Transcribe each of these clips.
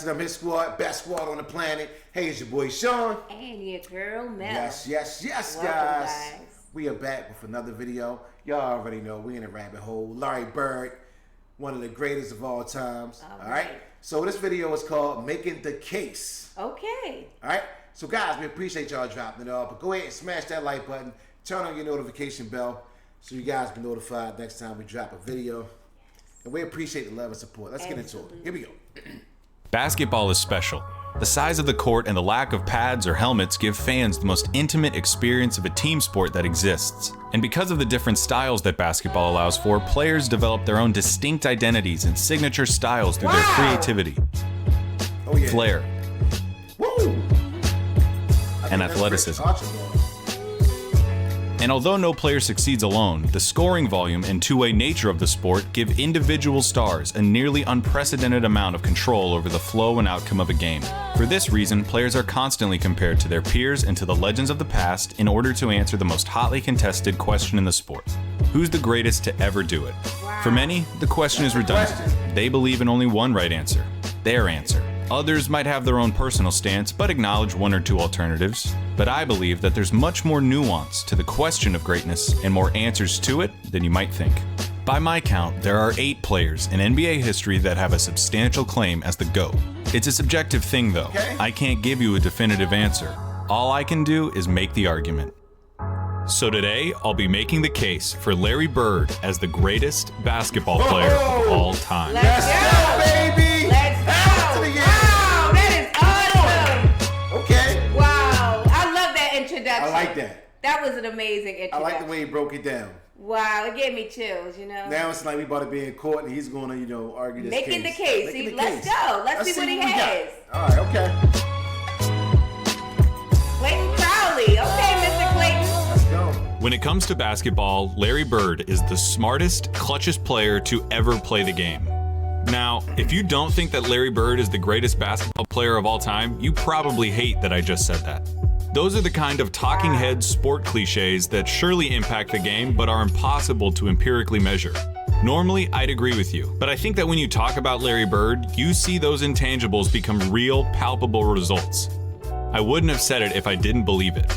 I'm his squad, best squad on the planet. Hey, it's your boy Sean. And your girl Mel. Yes, Welcome, guys. We are back with another video. Y'all already know we in a rabbit hole. Larry Bird, one of the greatest of all times. All right. So this video is called Making the Case. Okay. All right. So guys, we appreciate y'all dropping it off. But go ahead and smash that like button. Turn on your notification bell so you guys be notified next time we drop a video. And we appreciate the love and support. Let's get into it. Here we go. Basketball is special. The size of the court and the lack of pads or helmets give fans the most intimate experience of a team sport that exists. And because of the different styles that basketball allows for, players develop their own distinct identities and signature styles through their creativity, flair, and athleticism. And although no player succeeds alone, the scoring volume and two-way nature of the sport give individual stars a nearly unprecedented amount of control over the flow and outcome of a game. For this reason, players are constantly compared to their peers and to the legends of the past in order to answer the most hotly contested question in the sport. Who's the greatest to ever do it? For many, the question is redundant. They believe in only one right answer, their answer. Others might have their own personal stance, but acknowledge one or two alternatives. But I believe that there's much more nuance to the question of greatness and more answers to it than you might think. By my count, there are 8 players in NBA history that have a substantial claim as the GOAT. It's a subjective thing though. I can't give you a definitive answer. All I can do is make the argument. So today, I'll be making the case for Larry Bird as the greatest basketball player of all time. Let's go, baby! Let's go! Wow, that is awesome! Okay. Wow, I love that introduction. I like that. That was an amazing introduction. I like the way he broke it down. Wow, it gave me chills, you know? Now it's like we about to be in court and he's going to, argue this Making case. the case. See, let's go. Let's see what he has. All right, okay. Clayton Crowley. Okay, Mr. Clayton. Let's go. When it comes to basketball, Larry Bird is the smartest, clutchest player to ever play the game. Now, if you don't think that Larry Bird is the greatest basketball player of all time, you probably hate that I just said that. Those are the kind of talking head sport cliches that surely impact the game but are impossible to empirically measure. Normally, I'd agree with you, but I think that when you talk about Larry Bird, you see those intangibles become real, palpable results. I wouldn't have said it if I didn't believe it.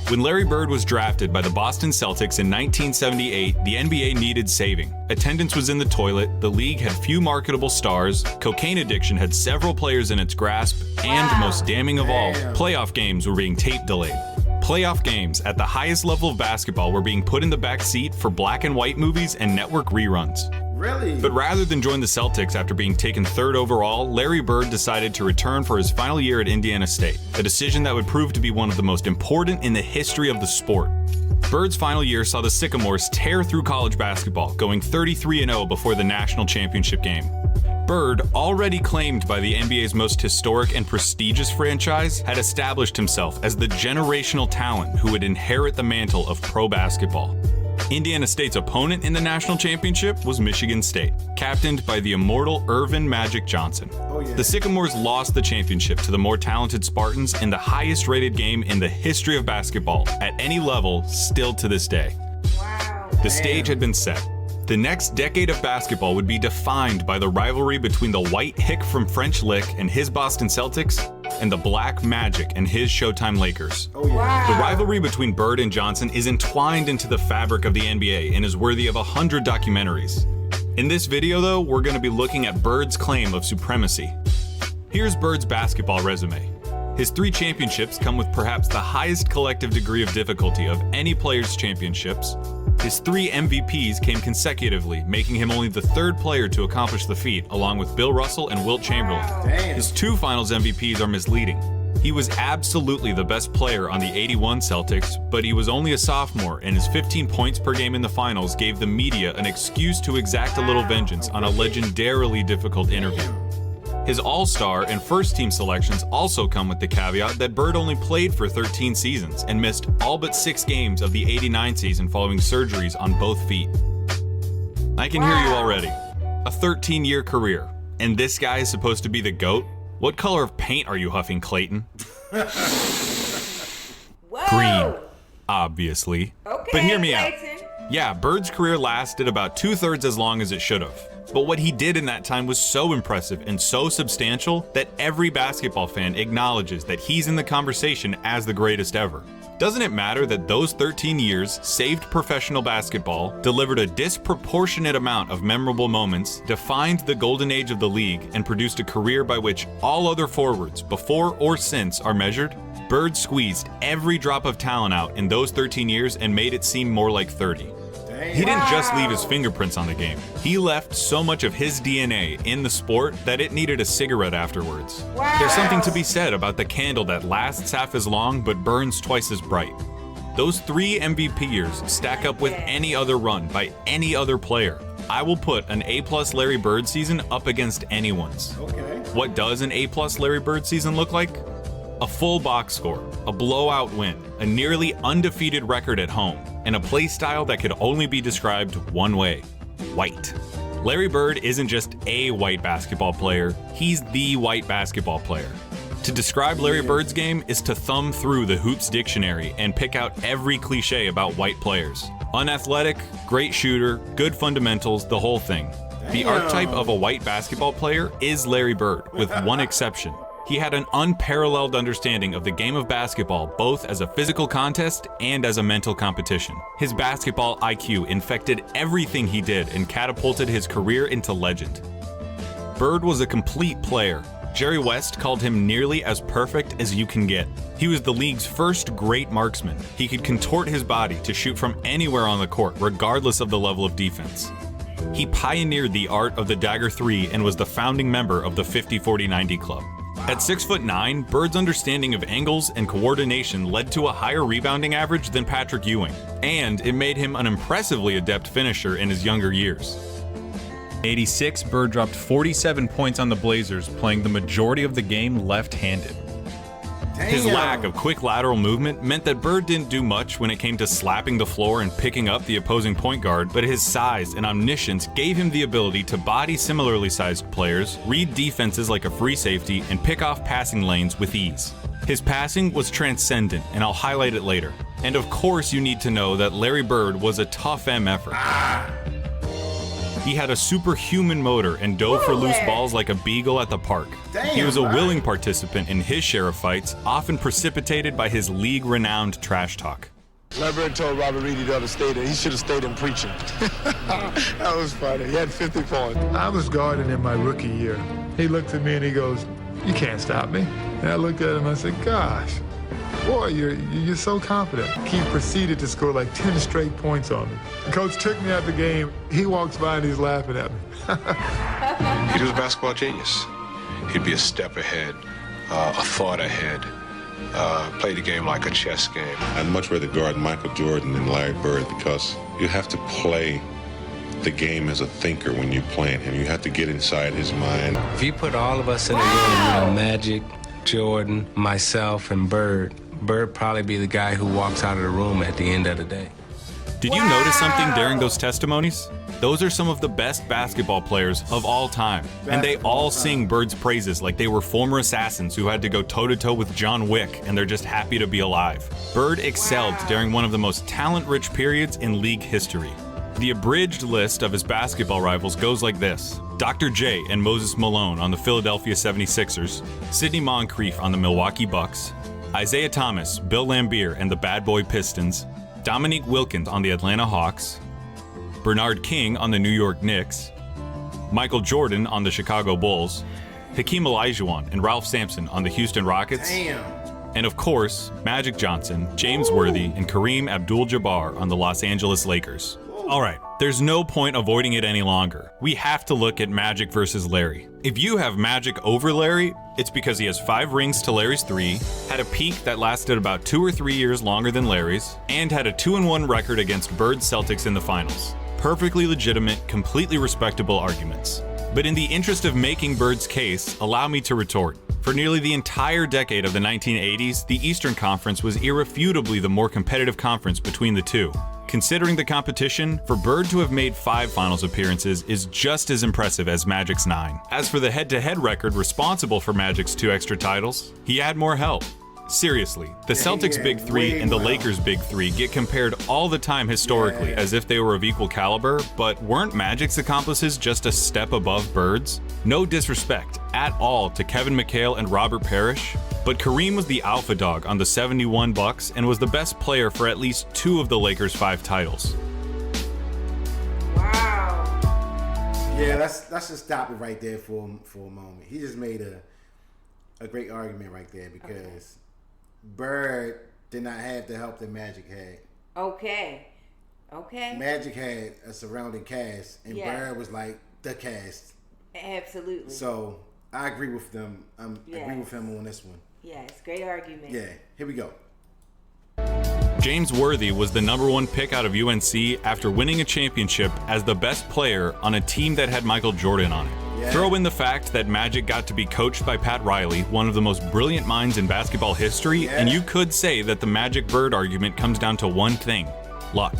When Larry Bird was drafted by the Boston Celtics in 1978, the NBA needed saving. Attendance was in the toilet, the league had few marketable stars, cocaine addiction had several players in its grasp, and most damning of all, playoff games were being tape delayed. Playoff games at the highest level of basketball were being put in the back seat for black and white movies and network reruns. Really? But rather than join the Celtics after being taken 3rd overall, Larry Bird decided to return for his final year at Indiana State, a decision that would prove to be one of the most important in the history of the sport. Bird's final year saw the Sycamores tear through college basketball, going 33-0 before the national championship game. Bird, already claimed by the NBA's most historic and prestigious franchise, had established himself as the generational talent who would inherit the mantle of pro basketball. Indiana State's opponent in the national championship was Michigan State, captained by the immortal Earvin Magic Johnson. The Sycamores lost the championship to the more talented Spartans in the highest rated game in the history of basketball at any level still to this day. The stage had been set. The next decade of basketball would be defined by the rivalry between the white hick from French Lick and his Boston Celtics and the black Magic and his Showtime Lakers. The rivalry between Bird and Johnson is entwined into the fabric of the NBA and is worthy of 100 documentaries. In this video though, we're going to be looking at Bird's claim of supremacy. Here's Bird's basketball resume. His 3 championships come with perhaps the highest collective degree of difficulty of any player's championships. His 3 MVPs came consecutively, making him only the 3rd player to accomplish the feat, along with Bill Russell and Wilt Chamberlain. His 2 Finals MVPs are misleading. He was absolutely the best player on the '81 Celtics, but he was only a sophomore, and his 15 points per game in the finals gave the media an excuse to exact a little vengeance on a legendarily difficult interview. His All-Star and first-team selections also come with the caveat that Bird only played for 13 seasons and missed all but 6 games of the '89 season following surgeries on both feet. I can hear you already. A 13-year career, and this guy is supposed to be the GOAT? What color of paint are you huffing, Clayton? Green, obviously. Okay, but hear me Clayton. out. Yeah, Bird's career lasted about 2/3 as long as it should have. But what he did in that time was so impressive and so substantial that every basketball fan acknowledges that he's in the conversation as the greatest ever. Doesn't it matter that those 13 years saved professional basketball, delivered a disproportionate amount of memorable moments, defined the golden age of the league, and produced a career by which all other forwards, before or since, are measured? Bird squeezed every drop of talent out in those 13 years and made it seem more like 30. He didn't just leave his fingerprints on the game. He left so much of his DNA in the sport that it needed a cigarette afterwards. There's something to be said about the candle that lasts half as long but burns twice as bright. Those 3 MVP years stack up with any other run by any other player. I will put an A+ Larry Bird season up against anyone's. Okay. What does an A+ Larry Bird season look like? A full box score, a blowout win, a nearly undefeated record at home, and a play style that could only be described one way: white. Larry Bird isn't just a white basketball player, he's the white basketball player. To describe Larry Bird's game is to thumb through the Hoops dictionary and pick out every cliche about white players. Unathletic, great shooter, good fundamentals, the whole thing. The archetype of a white basketball player is Larry Bird, with one exception. He had an unparalleled understanding of the game of basketball, both as a physical contest and as a mental competition. His basketball IQ infected everything he did and catapulted his career into legend. Bird was a complete player. Jerry West called him nearly as perfect as you can get. He was the league's first great marksman. He could contort his body to shoot from anywhere on the court, regardless of the level of defense. He pioneered the art of the dagger 3 and was the founding member of the 50-40-90 club. At 6'9", Bird's understanding of angles and coordination led to a higher rebounding average than Patrick Ewing, and it made him an impressively adept finisher in his younger years. In '86, Bird dropped 47 points on the Blazers, playing the majority of the game left-handed. His lack of quick lateral movement meant that Bird didn't do much when it came to slapping the floor and picking up the opposing point guard, but his size and omniscience gave him the ability to body similarly sized players, read defenses like a free safety, and pick off passing lanes with ease. His passing was transcendent, and I'll highlight it later. And of course you need to know that Larry Bird was a tough effort. He had a superhuman motor and dove for loose balls like a beagle at the park. He was a willing participant in his share of fights, often precipitated by his league-renowned trash talk. Larry Bird told Robert Reedy the other day that he should have stayed in preaching. That was funny. He had 50 points. I was guarding in my rookie year. He looked at me and he goes, "You can't stop me." And I looked at him and I said, "Gosh, boy, you're so confident." He proceeded to score like 10 straight points on me. The coach took me out the game. He walks by and he's laughing at me. He was a basketball genius. He'd be a step ahead, a thought ahead, play the game like a chess game. I'd much rather guard Michael Jordan than Larry Bird because you have to play the game as a thinker when you're playing him. You have to get inside his mind. If you put all of us in a room, Magic, Jordan, myself, and Bird probably be the guy who walks out of the room at the end of the day. Did you notice something during those testimonies? Those are some of the best basketball players of all time, and they all sing Bird's praises like they were former assassins who had to go toe-to-toe with John Wick and they're just happy to be alive. Bird excelled during one of the most talent-rich periods in league history. The abridged list of his basketball rivals goes like this: Dr. J and Moses Malone on the Philadelphia 76ers, Sidney Moncrief on the Milwaukee Bucks, Isaiah Thomas, Bill Laimbeer and the Bad Boy Pistons, Dominique Wilkins on the Atlanta Hawks, Bernard King on the New York Knicks, Michael Jordan on the Chicago Bulls, Hakeem Olajuwon and Ralph Sampson on the Houston Rockets, and of course, Magic Johnson, James Worthy, and Kareem Abdul-Jabbar on the Los Angeles Lakers. Alright, there's no point avoiding it any longer. We have to look at Magic versus Larry. If you have Magic over Larry, it's because he has 5 rings to Larry's 3, had a peak that lasted about 2 or 3 years longer than Larry's, and had a 2-1 record against Bird's Celtics in the finals. Perfectly legitimate, completely respectable arguments. But in the interest of making Bird's case, allow me to retort. For nearly the entire decade of the 1980s, the Eastern Conference was irrefutably the more competitive conference between the two. Considering the competition, for Bird to have made 5 finals appearances is just as impressive as Magic's 9. As for the head-to-head record responsible for Magic's 2 extra titles, he had more help. Seriously, the Celtics' big three and the Lakers' big three get compared all the time historically as if they were of equal caliber, but weren't Magic's accomplices just a step above Bird's? No disrespect at all to Kevin McHale and Robert Parrish, but Kareem was the alpha dog on the 71 Bucks and was the best player for at least 2 of the Lakers' 5 titles. Wow. Yeah, let's just stop it right there for a moment. He just made a great argument right there because Bird did not have the help that Magic had. Okay. Magic had a surrounding cast, and Bird was like the cast. Absolutely. So I agree with them. I agree with him on this one. Yes, great argument. Yeah, here we go. James Worthy was the #1 pick out of UNC after winning a championship as the best player on a team that had Michael Jordan on it. Yeah. Throw in the fact that Magic got to be coached by Pat Riley, one of the most brilliant minds in basketball history, and you could say that the Magic-Bird argument comes down to one thing: luck.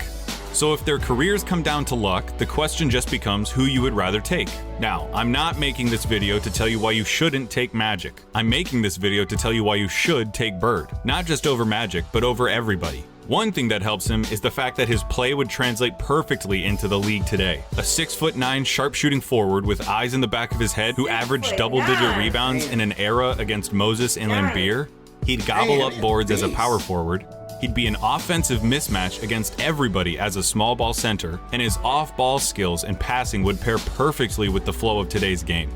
So if their careers come down to luck, the question just becomes who you would rather take. Now, I'm not making this video to tell you why you shouldn't take Magic. I'm making this video to tell you why you should take Bird. Not just over Magic, but over everybody. One thing that helps him is the fact that his play would translate perfectly into the league today. A 6'9" sharpshooting forward with eyes in the back of his head who averaged double-digit rebounds in an era against Moses and Lambeer. He'd gobble up boards as a power forward. He'd be an offensive mismatch against everybody as a small ball center, and his off-ball skills and passing would pair perfectly with the flow of today's game.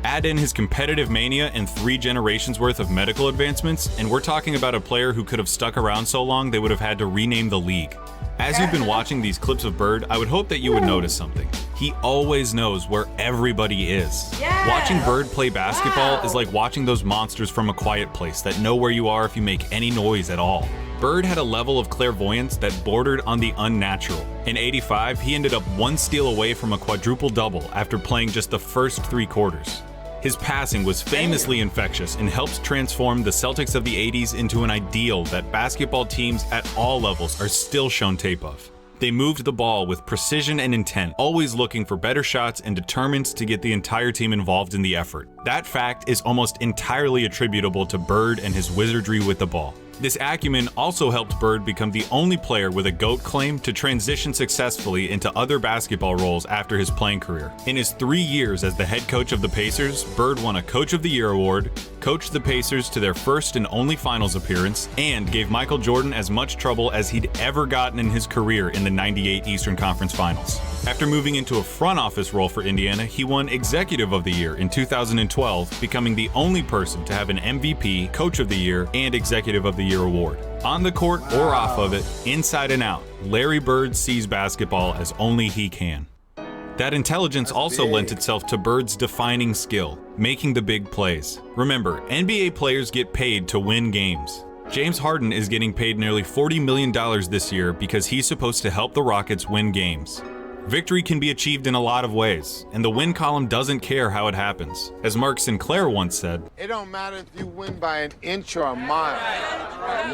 Add in his competitive mania and 3 generations worth of medical advancements, and we're talking about a player who could have stuck around so long they would have had to rename the league. As you've been watching these clips of Bird, I would hope that you would notice something. He always knows where everybody is. Watching Bird play basketball is like watching those monsters from A Quiet Place that know where you are if you make any noise at all. Bird had a level of clairvoyance that bordered on the unnatural. In '85, he ended up 1 steal away from a quadruple-double after playing just the first 3 quarters. His passing was famously infectious and helped transform the Celtics of the '80s into an ideal that basketball teams at all levels are still shown tape of. They moved the ball with precision and intent, always looking for better shots and determined to get the entire team involved in the effort. That fact is almost entirely attributable to Bird and his wizardry with the ball. This acumen also helped Bird become the only player with a GOAT claim to transition successfully into other basketball roles after his playing career. In his 3 years as the head coach of the Pacers, Bird won a Coach of the Year award, coached the Pacers to their first and only finals appearance, and gave Michael Jordan as much trouble as he'd ever gotten in his career in the '98 Eastern Conference Finals. After moving into a front office role for Indiana, he won Executive of the Year in 2012, becoming the only person to have an MVP, Coach of the Year, and Executive of the Year award. On the court or off of it, inside and out, Larry Bird sees basketball as only he can. That intelligence also lent itself to Bird's defining skill, making the big plays. Remember, NBA players get paid to win games. James Harden is getting paid nearly $40 million this year because he's supposed to help the Rockets win games. Victory can be achieved in a lot of ways, and the win column doesn't care how it happens. As Mark Sinclair once said, "It don't matter if you win by an inch or a mile.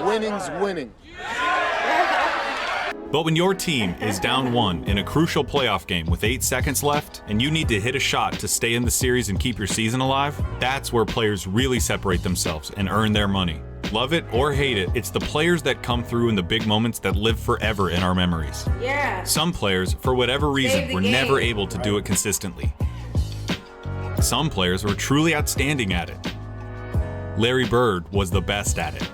Winning's winning." But when your team is down 1 in a crucial playoff game with 8 seconds left, and you need to hit a shot to stay in the series and keep your season alive, that's where players really separate themselves and earn their money. Love it or hate it, it's the players that come through in the big moments that live forever in our memories. Some players, for whatever reason, were never able to do it consistently. Some players were truly outstanding at it. Larry Bird was the best at it.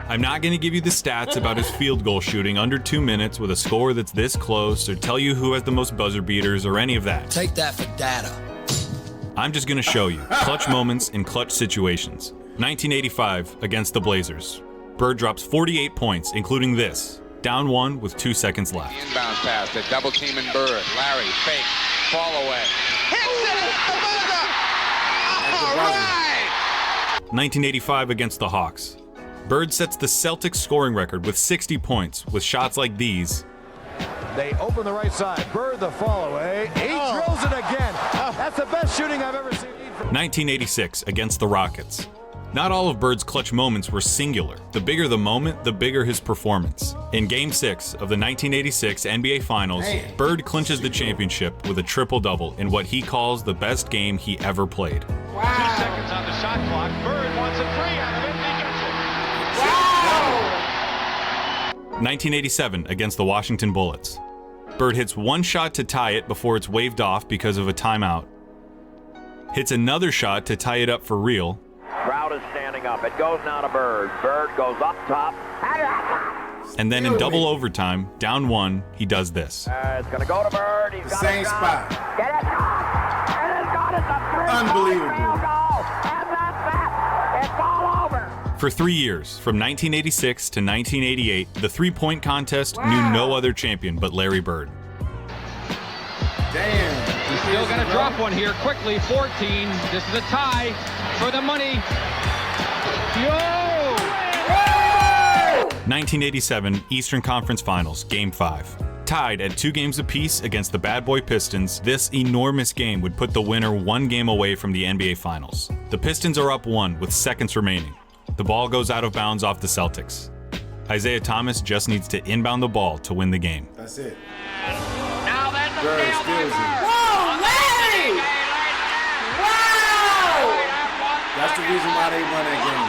I'm not going to give you the stats about his field goal shooting under 2 minutes with a score that's this close, or tell you who has the most buzzer beaters, or any of that. Take that for data. I'm just going to show you clutch moments in clutch situations. 1985 against the Blazers. Bird drops 48 points, including this. Down 1 with 2 seconds left. Inbound pass, the double team in Bird. Larry, fake, fall away. Hits it! All right! 1985 against the Hawks. Bird sets the Celtics scoring record with 60 points with shots like these. They open the right side. Bird the fall away. He drills it again. That's the best shooting I've ever seen. 1986 against the Rockets. Not all of Bird's clutch moments were singular. The bigger the moment, the bigger his performance. In Game 6 of the 1986 NBA Finals, Bird clinches the championship with a triple-double in what he calls the best game he ever played. Wow. 2 seconds on the shot clock. Bird wants a three out of it, and he gets it. Wow! 1987 against the Washington Bullets. Bird hits one shot to tie it before it's waved off because of a timeout. Hits another shot to tie it up for real. Crowd is standing up. It goes now to Bird. Bird goes up top. And then in double overtime, down 1, he does this. It's going to go to Bird. He's The got same it spot. Get it. And it's got it. Unbelievable. And that's that. It's all over. For 3 years, from 1986 to 1988, the three-point contest knew no other champion but Larry Bird. Damn. He's still going to drop one here quickly. 14. This is a tie for the money. Yo! 1987 Eastern Conference Finals, Game 5. Tied at 2 games apiece against the Bad Boy Pistons, this enormous game would put the winner 1 game away from the NBA Finals. The Pistons are up 1 with seconds remaining. The ball goes out of bounds off the Celtics. Isaiah Thomas just needs to inbound the ball to win the game. That's it. Now that's a Bird steal by steals it. Bird. Whoa, Larry! Wow! That's the reason why they won that game.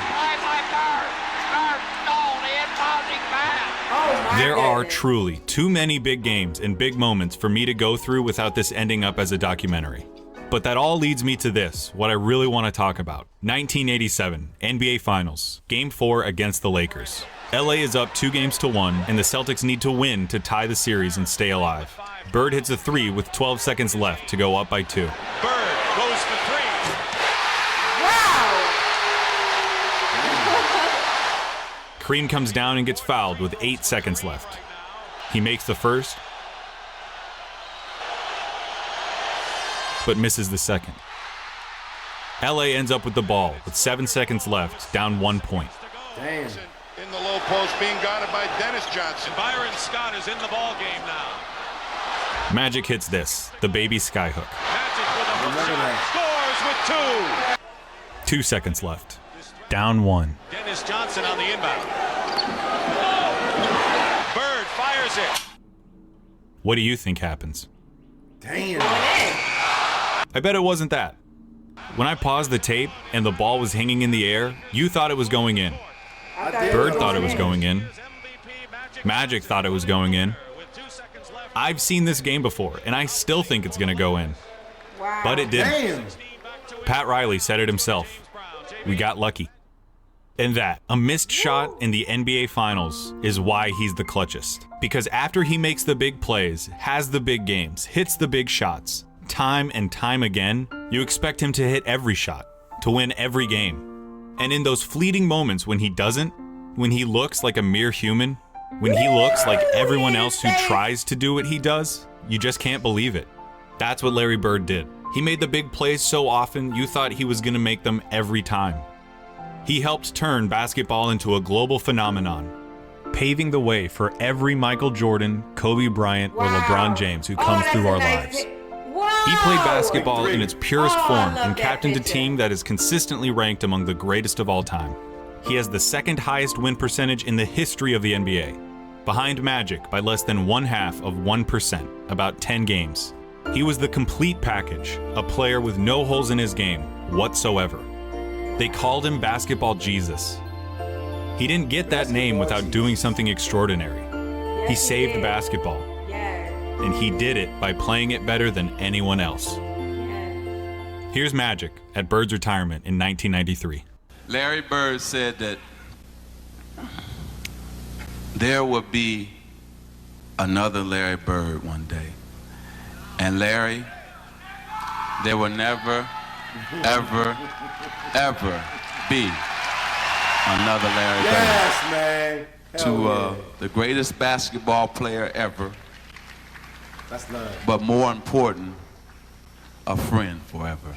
There are truly too many big games and big moments for me to go through without this ending up as a documentary. But that all leads me to this, what I really want to talk about. 1987, NBA Finals, Game 4 against the Lakers. LA is up 2-1, and the Celtics need to win to tie the series and stay alive. Bird hits a 3 with 12 seconds left to go up by 2. Bird goes for 3. Kareem comes down and gets fouled with 8 seconds left. He makes the first, but misses the second. LA ends up with the ball with 7 seconds left, down 1 point. Damn. In the low post, being guarded by Dennis Johnson. Byron Scott is in the ball game now. Magic hits this, the baby skyhook. Magic with a hook Remember shot. that. Scores with 2. 2 seconds left, down 1. Dennis Johnson on the inbound. Bird fires it. What do you think happens? Damn. I bet it wasn't that. When I paused the tape and the ball was hanging in the air, you thought it was going in. Bird thought it was going in. Magic thought it was going in. I've seen this game before, and I still think it's going to go in. Wow. But it didn't. Damn. Pat Riley said it himself. We got lucky. And that, a missed shot in the NBA Finals, is why he's the clutchest. Because after he makes the big plays, has the big games, hits the big shots, time and time again, you expect him to hit every shot, to win every game. And in those fleeting moments when he doesn't, when he looks like a mere human, when he looks like everyone else who tries to do what he does, you just can't believe it. That's what Larry Bird did. He made the big plays so often you thought he was going to make them every time. He helped turn basketball into a global phenomenon, paving the way for every Michael Jordan, Kobe Bryant, or LeBron James who comes through our lives. He played basketball in its purest form and captained a team that is consistently ranked among the greatest of all time. He has the second highest win percentage in the history of the NBA, behind Magic by less than 0.5%, about 10 games. He was the complete package, a player with no holes in his game whatsoever. They called him Basketball Jesus. He didn't get that name without doing something extraordinary. He saved basketball. And he did it by playing it better than anyone else. Here's Magic at Bird's retirement in 1993. Larry Bird said that there would be another Larry Bird one day. And Larry, there will never, ever, ever be another Larry Bird. Yes, man. To the greatest basketball player ever. That's love. But more important, a friend forever.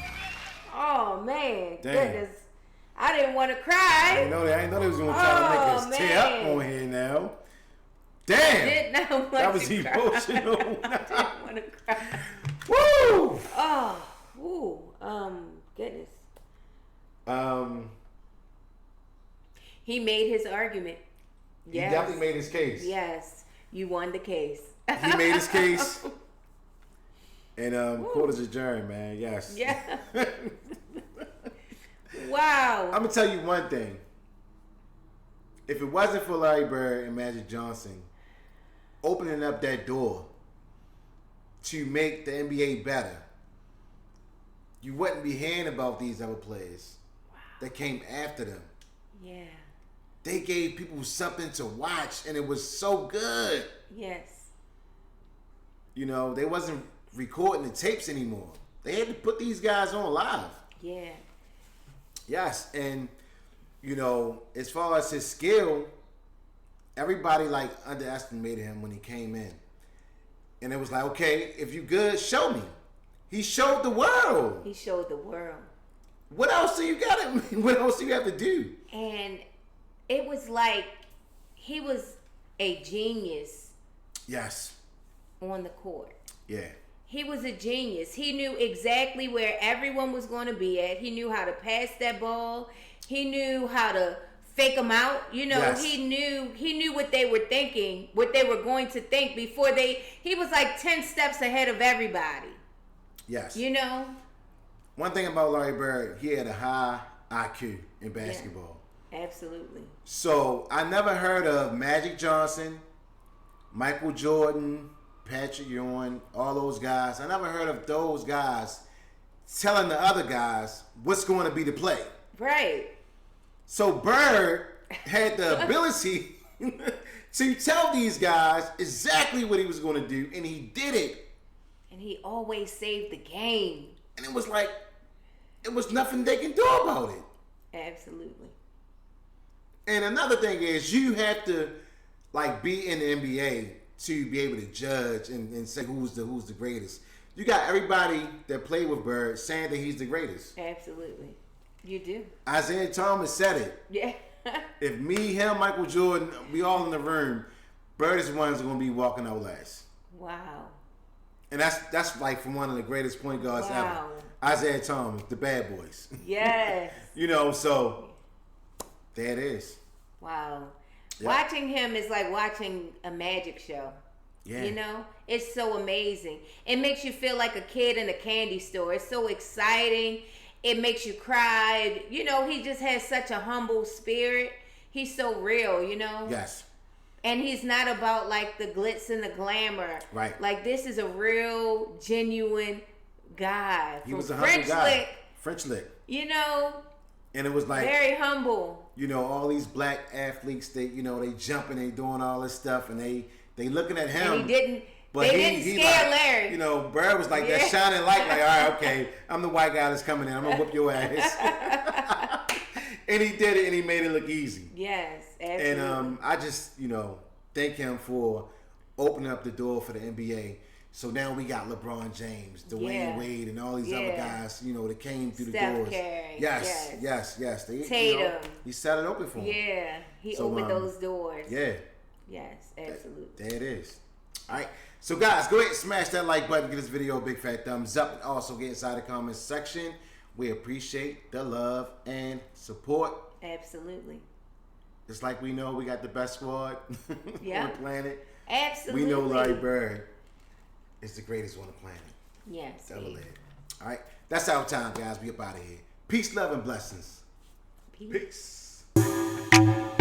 Oh, man. Damn. Goodness. I didn't want to cry. I didn't know they was going to try to make us tear up on here now. Damn. Didn't know that was to cry. emotional. I didn't want to cry. Woo! Oh, ooh, goodness. He made his argument. He Yes. definitely made his case. Yes. You won the case. He made his case. And court is adjourned, man. Yes. Yeah. Wow. I'm gonna tell you one thing. If it wasn't for Larry Bird and Magic Johnson opening up that door to make the NBA better, you wouldn't be hearing about these other players that came after them. Yeah. They gave people something to watch, and it was so good. Yes. You know, they wasn't recording the tapes anymore. They had to put these guys on live. Yeah. Yes, and you know, as far as his skill, everybody like underestimated him when he came in. And it was like, okay, if you good, show me. He showed the world. He showed the world. What else do you got? What else do you have to do? And it was like he was a genius. Yes. On the court. Yeah. He was a genius. He knew exactly where everyone was going to be at. He knew how to pass that ball. He knew how to fake them out. You know, Yes. he knew what they were thinking, what they were going to think before he was like 10 steps ahead of everybody. Yes. You know? One thing about Larry Bird, he had a high IQ in basketball. Yeah, absolutely. So I never heard of Magic Johnson, Michael Jordan, Patrick Ewing, all those guys. I never heard of those guys telling the other guys what's going to be the play. Right. So Bird had the ability to tell these guys exactly what he was going to do, and he did it. And he always saved the game. And it was like, it was nothing they can do about it. Absolutely. And another thing is, you have to like be in the NBA to be able to judge and say who's the greatest. You got everybody that played with Bird saying that he's the greatest. Absolutely. You do. Isaiah Thomas said it. Yeah. If me, him, Michael Jordan, we all in the room, Bird is the one who's going to be walking out last. Wow. And that's like from one of the greatest point guards Wow. ever. Isaiah Thomas, the Bad Boys. Yes. You know, so there it is. Wow. Yeah. Watching him is like watching a magic show. Yeah. You know? It's so amazing. It makes you feel like a kid in a candy store. It's so exciting. It makes you cry. You know, he just has such a humble spirit. He's so real, you know? Yes. And he's not about like the glitz and the glamour. Right. Like this is a real, genuine guy. He from was a humble French guy. Lick, French Lick. you know? And it was like, Very humble. you know, all these black athletes, they jumping, they doing all this stuff, and they looking at him. And he didn't. But they didn't scare like, Larry. You know, Bird was like that shining light, like, all right, okay, I'm the white guy that's coming in. I'm going to whoop your ass. And he did it, and he made it look easy. Yes, absolutely. And I just, you know, thank him for opening up the door for the NBA. So now we got LeBron James, Dwayne Wade, and all these other guys, you know, that came through Steph the doors. Curry. Yes. They, Tatum. You know, he set it open for him. Yeah, he opened those doors. Yeah. Yes, absolutely. There it is. All right. So, guys, go ahead and smash that like button. Give this video a big fat thumbs up. And also get inside the comments section. We appreciate the love and support. Absolutely. Just like we know we got the best squad on the planet. Absolutely. We know Larry Bird is the greatest on the planet. Yes. Double it. All right. That's our time, guys. We up out of here. Peace, love, and blessings. Peace. Peace.